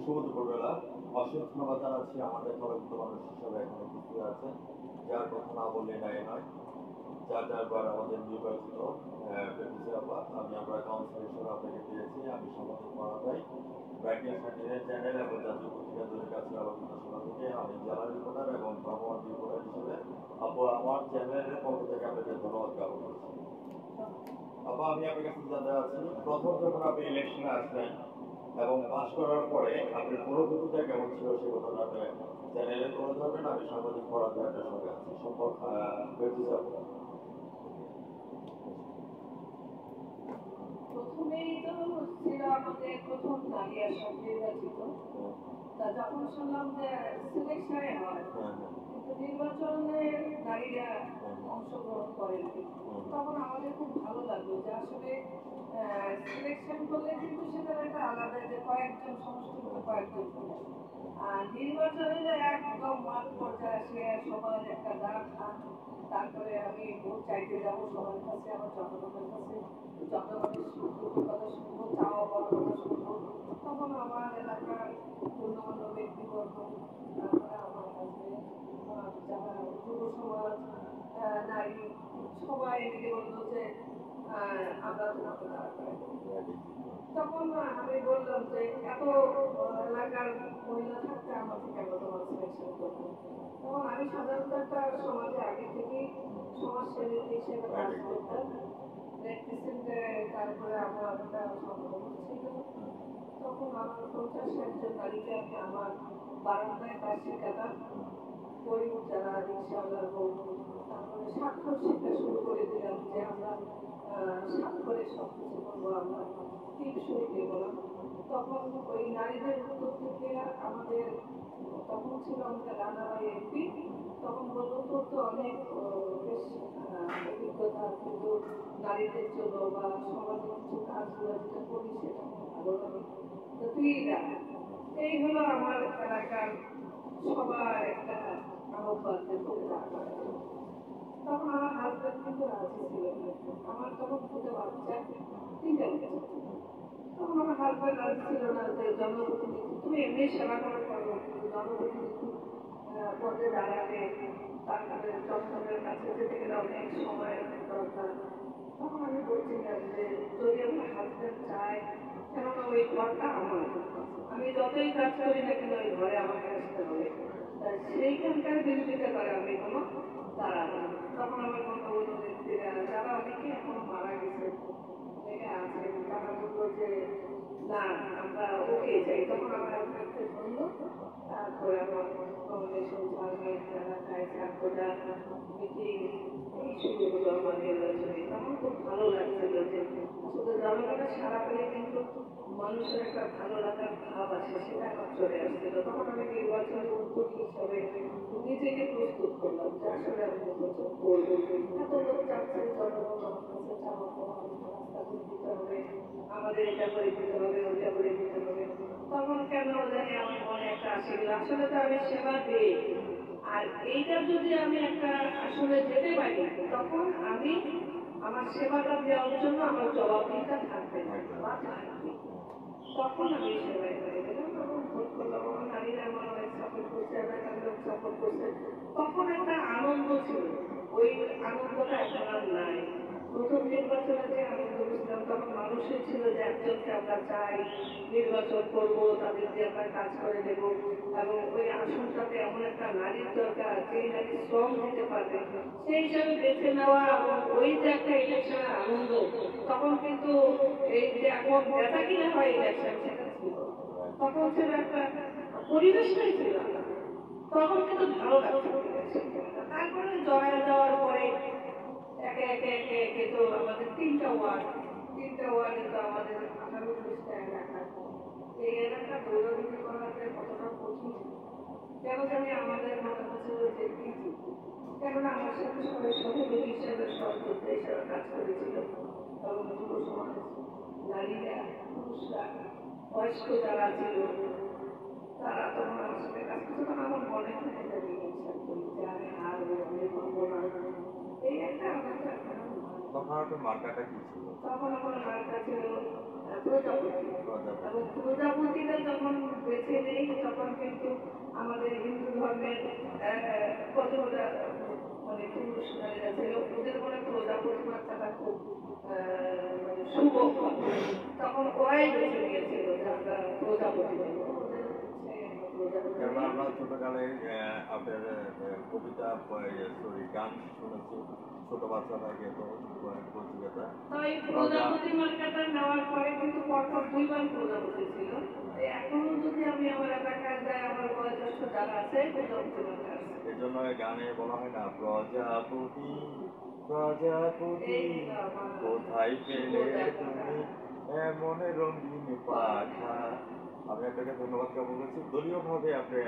শুভ দুপুরবেলা। অসংখ্য ধন্যবাদ জানাচ্ছি আমাদের ধর্মযুক্ত মানুষ হিসাবে এখন উপস্থিত আছেন, যার কথা না বললে নাই নয়, যার যারবার আমাদের নির্বাচিত প্রেসিডেন্ট আপা। আমরা কাউন্সিলর হিসেবে আপনাকে পেয়েছি। আমি সম্পাদক মহোদয় ব্রাইটনেস চ্যানেল এবং জাতীয় পত্রিকা দলের কাছে আলোচনা সভা থেকে আমি জেলা রিপোর্টার এবং ভ্রমণ রিপোর্টার হিসেবে আপু আমার চ্যানেলের পক্ষ থেকে আপনাকে ধন্যবাদ জ্ঞাপন করছি। আপা, আমি আপনার কাছে জানতে চাচ্ছি, প্রথম যখন আপনি ইলেকশনে আসলেন এবং পাস করার পরে আপনার অনুভূতিটা কেমন ছিল সে কথাটা আপনি চ্যানেলে তুলে ধরবেন। আমি সাংবাদিক পড়া আপনার সঙ্গে আছি সম্পর্ক প্রথমেই তো ছিল আমাদের প্রথম নারী আসন নির্বাচিত। তা যখন শুনলাম যে সিলেকশনে হয় কিন্তু নির্বাচনে নারীরা অংশগ্রহণ করেনি, তখন আমাদের খুব ভালো লাগলো যে আসলে সিলেকশন করলে কিন্তু সেটার একটা আলাদা যে কয়েকজন সমষ্টিগত কয়েকজন করে। আর নির্বাচনে একদম মাঠ পর্যায়ে আসে সবার একটা ডাক খান, তারপরে আমি ভোট চাইতে যাবো সবার কাছে, আমার জনগণের কাছে, জনগণের দুঃখের কথা শুনবো, চাওয়া বড় কথা শুনবো। তখন আমার এলাকার গণ্যমান্য ব্যক্তিবর্গ, তারপরে আমার হাজবেন্ড, যারা যুব সমাজ, নারী, সবাই মিলে বললো যে আমরা তোমাকে দাঁড় করাই। তখন আমি বললাম যে এত এলাকার মহিলা থাকতে আমাকে কেন তোমার সিলেকশন করবো। তখন আমি সাধারণত একটা সমাজে আগে থেকেই সমাজসেবী হিসেবে কাজ করতাম। তারপরে আমার একটা সংগঠন ছিল। তখন আমার 50-60 জন নারীকে আমি আমার বারান্দায় পাশে কাটাম, গরিব যারা রিক্সাওয়ালার বউ, তারপরে স্বাক্ষর শিখতে শুরু করে দিলাম যে আমরা স্বাক্ষরে সব কিছু করবো, আমরা টিপসই দেব না। তখন ওই নারীদের উদ্যোগ থেকে আমাদের তখন ছিল আমাদের রানাবাই এমপি, তখন বললো তোর তো অনেক বেশ অভিজ্ঞতা, কিন্তু নারীদের জন্য বা সমাজের কিছু কাজগুলো যেটা করি সেটা ভালো লাগে, তো তুই দেখা। এই হলো আমার এলাকার সবার একটা আহ্বান যে তোকে দেখা। তখন আমার হাজব্যান্ড কিন্তু রাজি ছিল না, আমার তখন দুটো বাচ্চা, 3টা বাচ্চা। তখন আমার হাজব্যান্ড রাজি ছিল না যে জনপ্রতিনিধি তুমি এমনি সেবা করার পারো, কিন্তু জনপ্রতিনিধি পদে দাঁড়াবে, তারপরে জনগণের কাছে যেতে গেলে অনেক সময় দরকার। তখন আমি বলছিলাম যে যদি আমার হাজব্যান্ড চায়, কেননা ওই ঘরটা আমার, আমি যতই কাজ করি না কেন ওই ঘরে আমাকে আসতে হবে, সেইখানকার বিরোধিতা করে আমি কোনো দাঁড়াবো। তখন আমার বঙ্গবন্ধু নেত্রীরা যারা অনেকে এখন মারা গেছে আছে, তারা বললো যে না আমরা ওকে চাই। তখন আমার হাজব্যান্ডকে বললো, তারপরে আমার কংগ্রেসের চেয়ারম্যান এলাকায় চাকরা মিটিং এই শুরু হলো আমার নির্বাচনে। তখন খুব ভালো লাগছিল যে শুধু জনগণের সারা পেলে কিন্তু মানুষের একটা ভালো লাগার ভাব আছে, সেটা আমার চলে আসছিল। তখন আমি নির্বাচনের উদ্যোগী হিসাবে নিজেকে প্রস্তুত করলাম যে আসলে আমি নির্বাচন করবো। এত লোক যাচ্ছে, জনগণ আমার কাছে চাওয়া পাওয়া, রাস্তা করে দিতে হবে, আমাদের এটা করে দিতে হবে, ওইটা করে দিতে হবে। তখন কেন জানি আমার মনে একটা আসছিল, আসলে তো আমি সেবা দিই, আর এইটা যদি আমি একটা আসলে যেতে পারি, তখন আমি আমার সেবাটা দেওয়ার জন্য আমার জবাবদিহিতা থাকবে বা থাকবে। তখন আমি সেবায় হয়ে গেলাম এবং ভোট করলাম। আমার নারীরা আমার অনেক সাপোর্ট করছে, এলাকার লোক সাপোর্ট করছে। তখন একটা আনন্দ ছিল, ওই আনন্দটা এখন আর নাই। প্রথম নির্বাচনে যে আনন্দ বুঝলাম, তখন মানুষের ছিল যে একজনকে আমরা চাই, নির্বাচন করব, তাদের দিয়ে আমরা কাজ করে দেব, এবং ওই আসনটাতে এমন একটা নারীর দরকার যেই নারী শ্রম দিতে পারবে, সেই হিসাবে বেছে নেওয়া। এবং ওই যে একটা ইলেকশনের আনন্দ, তখন কিন্তু এই যে এখন দেখা কিনা হয় ইলেকশন, সেটা ছিল তখন ছিল একটা পরিবেশটাই ছিল, তখন কিন্তু ভালো লাগছে। তারপরে জয়া যাওয়ার পরে একে একে একে একে তো আমাদের 3টা ওয়ার্ড, 3টা ওয়ার্ডে তো আমাদের 58টা এলাকা। এই এলাকা দৌড়াদৌড়ি করাতে কতটা কঠিন কেন জানি আমাদের মনে হচ্ছিল যে পিজি, কেননা আমার সাথে সবাই সহযোগী হিসেবে সহযোদ্ধা হিসেবে কাজ করেছিল, এবং যুব সমাজ, নারীরা, পুরুষরা, বয়স্ক যারা ছিল তারা তখন আমার সাথে কাজ করতো। তখন আমার মনে হয় এটা রিলেশন করি যে আমি হারবো, আমি পাবো না, এই একটা আমাদের তখন আপনার মার্কাটা কি ছিল? তখন আমার মার্কা ছিল প্রজাপতি। এবং প্রজাপতিটা যখন বেছে কিন্তু আমাদের হিন্দু ধর্মের কতগুলো মানে পুরুষ নারীরা ছিল, ওদের মনে প্রজাপতি মাত্রাটা খুব মানে শুভ। তখন ওরাই বেছে নিয়েছিল যে আমরা প্রজাপতি দেব। কেননা আমরা ছোটকালে আপনার কবিতা সরি গান শুনেছি, ছোট বাচ্চারা গেত পত্রিকাটা। তাই প্রজাপতি মার্কাটা নেওয়ার পরে কিন্তু পরপর 2 বার প্রজাপতি ছিল। এখনো যদি আমি আমার এলাকায় যাই, আমার বয়োজ্যেষ্ঠ যারা আছে প্রজাপতি মার্কা আছে। এই জন্য গানে বলা হয় না, প্রজাপতি প্রজাপতি কোথায় পেলে তুমি এমন রঙিন পাখা। আমি আপনাকে ধন্যবাদ জ্ঞাপন করছি। দলীয়ভাবে আপনি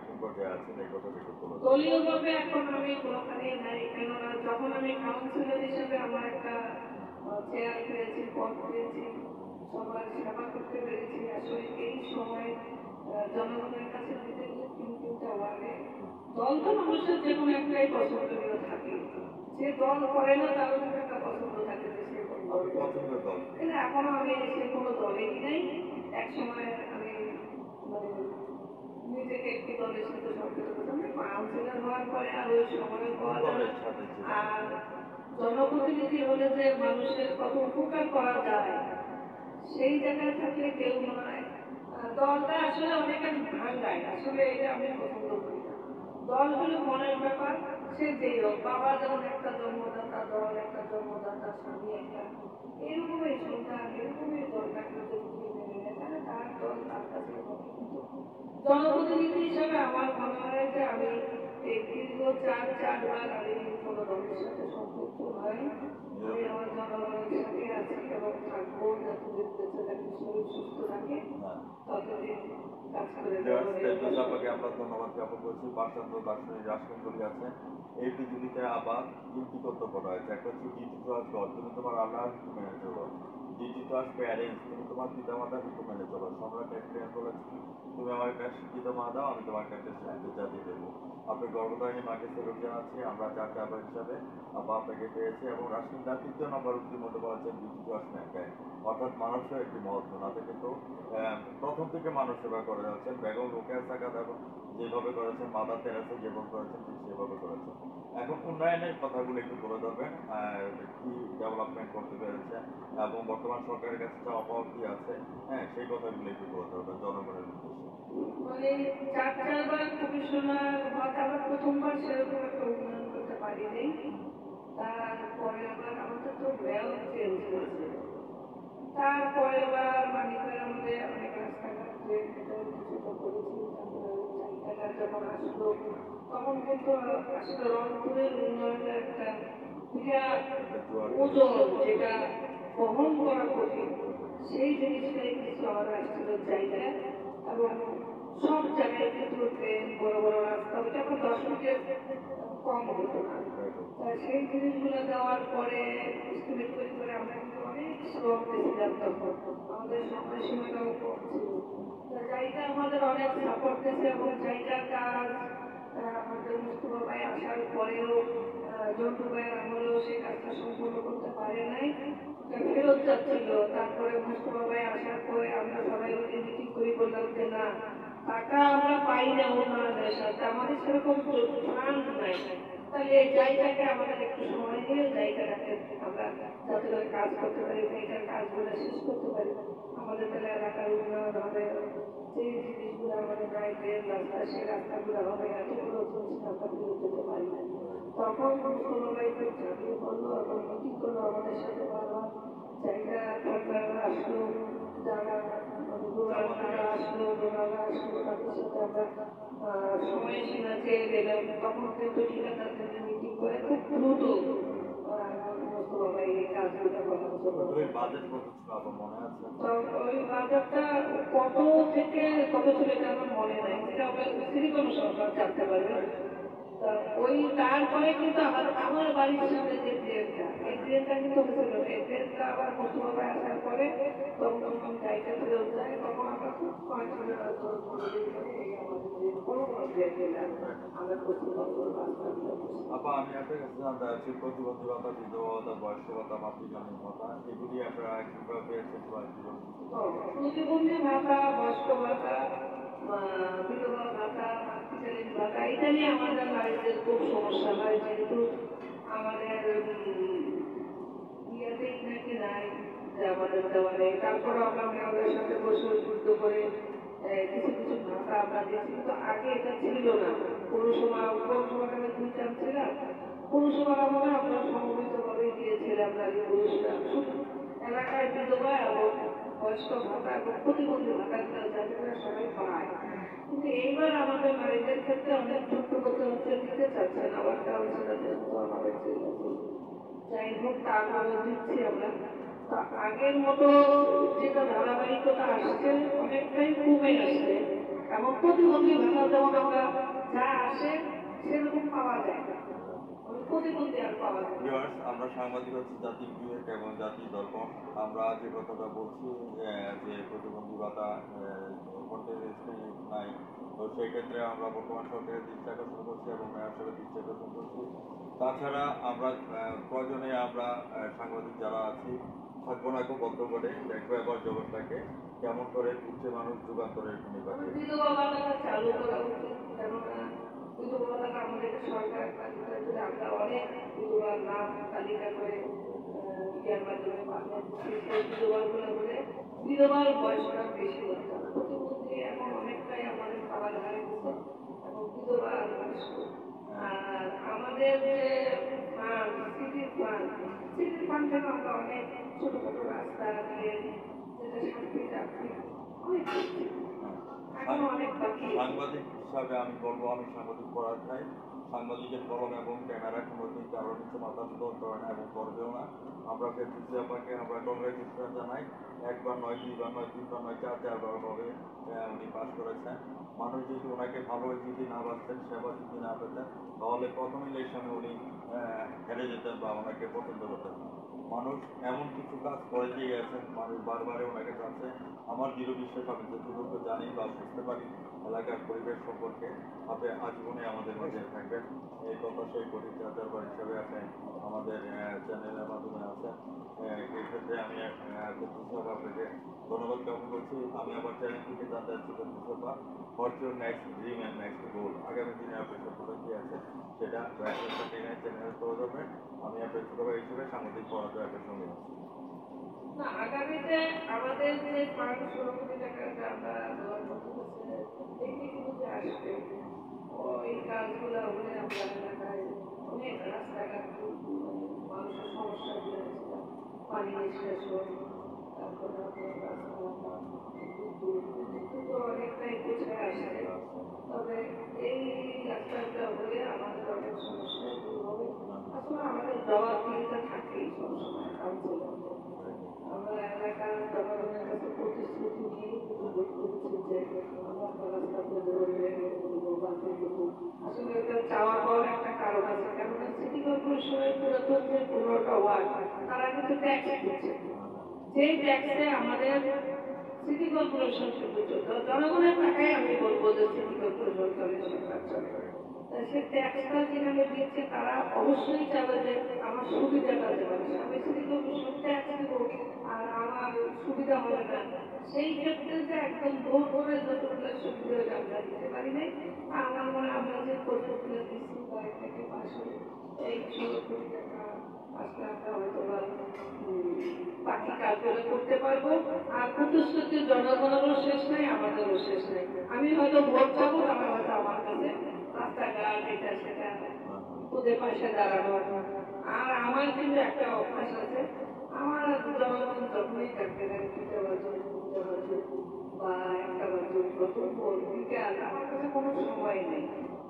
কোন পর্যায়ে আছেন এই কথাটা একটু বলুন। দলীয়ভাবে এখন আমি কোনোখানে নাই, কেননা যখন আমি কাউন্সিলর হিসেবে আমার একটা চেয়ার পেয়েছি, পদ পেয়েছি, সবার সেবা করতে পেরেছি। আসলে এই সময় জনগণের কাছে দিতে গেলে 3-3টা ওয়ার্ডে দল তো মানুষের যে কোনো একটাই পছন্দনীয় থাকে, যে দল করে না তারও কিন্তু একটা পছন্দ থাকে যে সে কোন দল করে। পছন্দের দল কিন্তু এখনো আমি সে কোনো দলেই নেই। এক সময় আমি মানে নিজেকে একটি দলের সাথে সম্পৃক্ত করতাম, কাউন্সিলর হওয়ার পরে আর ওই সময় পাওয়া যায় দলের না। সাথে ছিল। আর জনপ্রতিনিধি হলে যে মানুষের কত উপকার করা যায় সেই জায়গায় থাকলে কেউ মনে হয় দলটা আসলে অনেক আমি ভাঙ্গাই, আসলে এটা আমি পছন্দ করি না। দল হলো মনের ব্যাপার, সে যেই হোক, বাবা যেমন একটা জন্মদাতা, দল একটা জন্মদাতা, স্বামী একটা, এরকমই সন্তান, এরকমই দলটাকে যদি মেনে নেয় তাহলে তার দল তার কাছে হবে। কিন্তু জনপ্রতিনিধি হিসাবে আমার মনে হয় যে আমি এই দীর্ঘ 4বার আমি কোনো দলের সাথে সম্পৃক্ত নই। আমি আমার জনগণের সাথে আছি এবং থাকবো যতদিন বেঁচে থাকি, শরীর সুস্থ থাকে ততদিন কাজ করে যাবো। আপনাকে আমরা ধন্যবাদ জ্ঞাপন করছি। পাশ্চাত্য দার্শনিক রাষ্ট্রগুলি আছে এই পৃথিবীতে আবার 3টি কর্তব্য রয়েছে। একটা হচ্ছে ডিউটি টু আস গড, তুমি তোমার আল্লাহর হুকুম মেনে চলো। ডিউটি টু আস প্যারেন্টস, তুমি তোমার পিতা মাতার হুকুম মেনে চলো। সম্রাট এক্সপিরিয়েন্স বলেছি, তুমি আমার একটা শিক্ষিত মা দাও, আমি তোমাকে একটা শিক্ষিত জাতি দেবো। আপনি গর্ভধারিণী মাকে সেলুট জানাচ্ছি। আমরা 4 চারবার হিসাবে আব্বা আপনাকে পেয়েছি। এবং রাষ্ট্রীয় 3য় নম্বর উক্তি মধ্যে বলেছেন ডিউটি টু আস ম্যানকাইন্ড, অর্থাৎ মানুষের একটি মহৎ গুণ। আপনি কিন্তু প্রথম থেকে মানুষ সেবা করে যাচ্ছেন। বেগম রোকেয়া সাকাত এবং যেভাবে করেছেন, মাদার তেরেসা যেভাবে করেছেন ঠিক সেভাবে করেছেন। এখন উন্নয়নের কথাগুলো একটু বলে দেবেন, কি ডেভেলপমেন্ট করতে পেরেছে এবং বর্তমান সরকারের কাছে চাওয়া পাওয়া কি আছে, হ্যাঁ সেই কথাগুলো একটু বলে দেবেন জনগণের উদ্দেশ্যে। মানে 4বার কমিশনার হওয়াতে আবার প্রথমবার সেরকম একটা উন্নয়ন করতে পারিনি। তারপরে আবার আমাদের তো মেয়র চেঞ্জ হয়েছে, তারপরে আবার মানিকের আমাদের অনেক রাস্তাঘাট কিছুটা করেছি। তারপরে জায়গাটা যখন আসলো তখন কিন্তু আসলে রংপুরের উন্নয়নের একটা বিরাট ওজন যেটা বহন করা কঠিন, সেই জিনিসটাই কিন্তু আমাদের আসছিল জায়গা। এবং সব জায়গায় কিন্তু ট্রেন, বড় বড় রাস্তা, ওইটা আমার 10 মিনিটের কম হতো না। সেই জিনিসগুলো দেওয়ার পরে এস্টিমেট করে আমরা কিন্তু অনেক শ্রম দিয়েছিলাম। তখন আমাদের সময়সীমাটাও কম ছিল। জায়গা আমাদের অনেক সাপোর্ট দিয়েছে এবং জায়গার কাজ আমাদের মুস্তফা ভাই আসার পরেও জন্টু ভাইয়ের আমলেও সেই কাজটা সম্পূর্ণ করতে পারে নাই, ফেরত যাচ্ছিল। তারপরে মুস্তফা ভাই আসার পরে আমরা সবাই মিটিং করি, বললাম যে না, টাকা আমরা পাই না উন্নয়নের সাথে, আমাদের সেরকম ফান্ড নাই, তাহলে এই জায়গাকে আমাদের একটু সময় দিয়ে জায়গাটাকে আমরা যাতে করে কাজ করতে পারি, জায়গার কাজগুলো শেষ করতে পারি, আমাদের তাহলে এলাকার উন্নয়ন হবে। যে জিনিসগুলো আমাদের প্রায় ট্রেন রাস্তা, সেই রাস্তাগুলো হবে, এতগুলো চলছে আমরা ফেরত যেতে পারি না। তখন সবাই ঝাঁপিয়ে পড়লো এবং মিটিং করলো আমাদের সাথে বারবার। জায়গা সরকাররা আসলো, যারা ডোনাররা আসলো, তাদের সাথে আমরা সময়সীমা চেয়ে দিলাম। তখন কিন্তু ঠিকাদারদের মিটিং করে খুব দ্রুত এই কাজগুলো করার জন্য। বাজেট কত ছিল আপনার মনে আছে? ওই বাজারটা কত থেকে কত ছিল এটা আমার মনে নাই, এটা আমরা সিটি কমিশন জানতে পারবে। ওই তারপরে কিন্তু আমার বাড়ির সামনে যে ট্রেনটা, এই ট্রেনটা কিন্তু হয়েছিল, এই ট্রেনটা আবার মুস্তফা আসার পরে তখন যখন জায়গা ফেরত যায় তখন আমরা খুব কয়েকজনের আমরা আপা আমি আপনার কাছে জানতে চাচ্ছি প্রতিবন্ধী ভাতা, বিধবা ভাতা, বয়স্ক ভাতা, মাতৃজননী ভাতা এগুলি আপনারা কিভাবে পেয়েছেন বা কিভাবে? প্রতিবন্ধী ভাতা, বয়স্ক ভাতা, বিধবা নিয়ে আমাদের নারীদের খুব সমস্যা হয়, যেহেতু আমাদের ইয়েতেই নাকি নাই যে আমাদের দেওয়া নেই। তারপরে আমরা মেয়েদের সাথে বসে যুদ্ধ করে কিছু কিছু ভাষা আমরা দিচ্ছি, কিন্তু আগে এটা ছিল না। পৌরসভাটা আমি 2 টার্ম ছিলাম, পৌরসভার আমলে আমরা সমবেতভাবেই দিয়েছিলাম নারী পুরুষরা। শুধু এলাকায় বিধবা এবং বয়স্ক ভাতা এবং প্রতিবন্ধী ভাতাগুলো যাতে করে সবাই পায়। কিন্তু এইবার আমাদের নারীদের ক্ষেত্রে অনেক যুক্ত করতে হচ্ছে, দিতে চাচ্ছেন আবার কাউন্সিলরদের মতো আমাদের যাই হোক, তারপরেও দিচ্ছি আমরা। তা আগের মতো যেটা ধারাবাহিকতা আসছে অনেকটাই কমে আসছে, এবং প্রতিবন্ধী ভাতা যেমন আমরা যা আসে সেরকম পাওয়া যায় না, প্রতিবন্ধী আর পাওয়া যায় না। ভিউয়ার্স, আমরা সাংবাদিক হচ্ছে জাতি বিবেক এবং জাতি দর্পণ। আমরা যে কথাটা বলছি যে প্রতিবন্ধী ভাতা নাই, তো সেই ক্ষেত্রে আমরা বর্তমান সরকারের দৃষ্টি আকর্ষণ করছি এবং মেয়র সাহেবের দৃষ্টি আকর্ষণ করছি। তাছাড়া আমরা প্রয়োজনে আমরা সাংবাদিক যারা আছি থাকবো না খুব বদ্ধ করে দেখবো এবার জগৎটাকে কেমন করে দিচ্ছে মানুষ যুগান্তরের নির্বাচন। বিধবা ভাতাটা চালু করা উচিত, কেননা বিধবা ভাতাটা আমাদের সরকার আমরা অনেক বিধবার নাম তালিকা করে ইয়ার মাধ্যমে পাঠাচ্ছি। সেই বিধবাগুলো হলে বিধবার বয়সটা বেশি দরকার। প্রতিবন্ধী এখন অনেকটাই আমাদের খাবার হারে গেছে এবং বিধবা আর আমাদের যে ফান্ড, সিটির ফান্ড থেকে আমরা অনেক ছোট ছোট রাস্তা দিয়ে যেটা সাংস্কৃতিক অনেক এখনো অনেক বাকি। সাংবাদিক হিসাবে আমি বলবো, আমি সাংবাদিক পড়া চাই। সাংবাদিকের কলম এবং ক্যামেরা কোনোদিন কারোর নিচে মাথা নত করে না এবং করবেও না। আমরা ফেরদৌসী আপাকে আমরা কংগ্রেচুলেশন জানাই। একবার নয়, দুইবার নয়, তিনবার নয়, চারবার ভাবে উনি পাস করেছেন। মানুষ যদি ওনাকে ভালো যদি না বাঁচতেন, সেবা যদি না পেতেন, তাহলে প্রথম ইলেকশনে উনি হেরে যেতেন বা ওনাকে পছন্দ করতেন না। মানুষ এমন কিছু কাজ করে দিয়ে গেছেন, মানুষ বারবারে ওনাকে চাচ্ছে। আমার দৃঢ় বিশ্বাস, আমি যতটুকু জানি বা বুঝতে পারি এলাকার পরিবেশ সম্পর্কে, আপনি আজীবনে আমাদের মাঝে থাকবেন এই কথা সেই করি। চাচারবার হিসাবে আপনি আমাদের চ্যানেলের মাধ্যমে আছেন, এই ক্ষেত্রে আমি আপনাকে ধন্যবাদ জ্ঞাপন করছি। আমি আমার চ্যানেল থেকে জানতে চাচ্ছি what's your next dream and next গোল। আগামী দিনে আপনার সফলতা কী আছে সেটা চ্যানেলে তোলা যাবে। আমি আপনার ছোট ভাই হিসেবে সাংবাদিক পড়াতে আপনার সঙ্গে আছি। না, আগামীতে আমাদের যে 5-16 কোটি টাকা যে আমরা দেওয়ার কথা হচ্ছে, এই কিন্তু যে আসবে ওই কাজগুলো হলে আমরা এলাকায় অনেক রাস্তাঘাট মানুষের সমস্যাগুলো আছে, পানি নিষ্কাশন, তারপরে আপনার রাস্তা বিদ্যুৎ তো অনেকটাই পিছিয়ে আসছে। তবে এই রাস্তাটা হলে আমাদের অনেক সমস্যা দূর হবে। আসলে আমাদের জবাবদিহিতা থাকেই সবসময় কাউন্সিলরদের। আমরা এলাকার জনগণের কাছে প্রতিশ্রুতি নিয়ে করছি যে আমরা রাস্তা আসলে এটা চাওয়া পাওয়ার একটা কারণ আছে, কেননা সিটি কর্পোরেশনের পুরাতন যে 15টা ওয়ার্ড তারা কিন্তু ট্যাক্স দিচ্ছে, যেই ট্যাক্সে আমাদের সিটি কর্পোরেশন শুধু জনগণের টাকায় আমি বলবো যে সিটি কর্পোরেশন চলে, সরকার চলে। সে ট্যাক্সটা যেখানে দিচ্ছে তারা অবশ্যই চাবে যে আমার সুবিধাটা দেবে। আমি সিটি কর্পোরেশন ট্যাক্স দেবো আর আমার সুবিধা হবে না, সেই ক্ষেত্রে যে একদম ভোট করে যতগুলো সুবিধা আমরা দিতে পারি নাই, আমার মনে হয় আমরা যে প্রজেক্টগুলো দিচ্ছি 1 থেকে 5 এই 16 কোটি টাকা আসলে আমরা হয়তো বাকি কাজগুলো করতে পারবো। আর প্রতিশ্রুতি জনগণেরও শেষ নেই, আমাদেরও শেষ নেই। আমি হয়তো ভোট চাবো, তারা হয়তো আমার কাছে রাস্তাঘাট এটা সেটা ওদের পাশে দাঁড়ানো। আর আমার কিন্তু একটা অভ্যাস আছে, আমার জনগণ যখনই ডাকতে দেয় 2টা বাজে, 3টা বাজে বা 1টা বাজে, প্রথম বিকাল, আমার কাছে কোনো সময় নেই।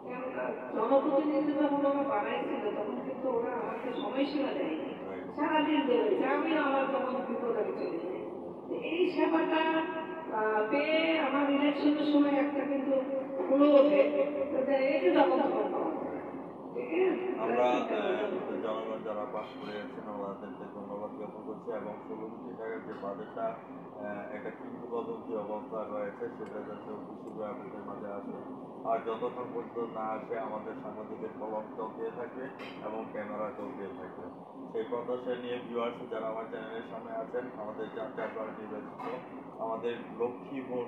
কেননা জনপ্রতিনিধি যখন ওরা বানাইছিল তখন কিন্তু ওরা আমাকে সময়সীমা দেয়নি, সারাদিন দেবে, আমি আমার যখন বিপদ আমি চলে যাই। এই সেবাটা পেয়ে আমার ইলেকশনের সময় একটা কিন্তু ফুলো ওঠে, এটা যখন তখন পাওয়া যায়। আমরা জনগণ যারা পাশ করে গেছেন ওনাদেরকে ধন্যবাদ জ্ঞাপন করছি এবং 16 কোটি টাকার যে বাজেটটা একটা কিংবদন্তি অবস্থা রয়েছে সেটা যাতে অতি শীঘ্র আপনাদের মাঝে আসে। আর যতক্ষণ পর্যন্ত না আসে আমাদের সাংবাদিকের কলম চলতে থাকবে এবং ক্যামেরা চলতে থাকবে। সেই প্রত্যাশা নিয়ে ভিউয়ার্স যারা আমার চ্যানেলের সামনে আছেন, আমাদের 4 নির্বাচিত আমাদের লক্ষ্মী বোন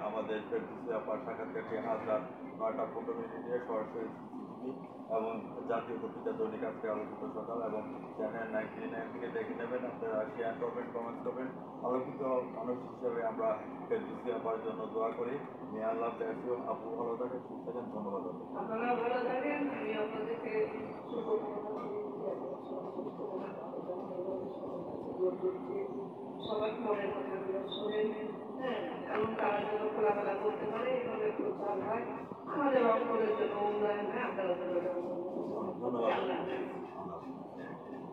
আমাদের ফেরদৌসী আপার সাক্ষাৎকারটি আজ রাত 9:15 সরাসরি CCTV এবং জাতীয় পত্রিকা দৈনিক আজকে আলোচিত সকাল এবং চ্যানেল 99 থেকে দেখে নেবেন। আপনারা শেয়ার করবেন, কমেন্ট করবেন। আলোকিত মানুষ হিসেবে আমরা ফেরদৌসী আপার জন্য দোয়া করি। মে আল্লাহ ব্লেস ইউ। আপু ভালো থাকেন, সুস্থ থাকেন। ধন্যবাদ আপু। আপনারা ভালো থাকেন, আমি আপনাদেরকে শুভকামনা করি যে আপনারা সবাই সুস্থ থাকেন, ভালো থাকেন, এইভাবে সবার কাছে দোয়া করি যে সবার মনের কথাগুলো শোনেন, হ্যাঁ, এবং তারা যেন খোলামেলা করতে পারে, এইভাবে প্রচার হয়, আমাদের অঞ্চলের জন্য উন্নয়ন হয়, আপনারা যেন ধন্যবাদ। আল্লাহ হাফেজ। আল্লাহ হাফেজ।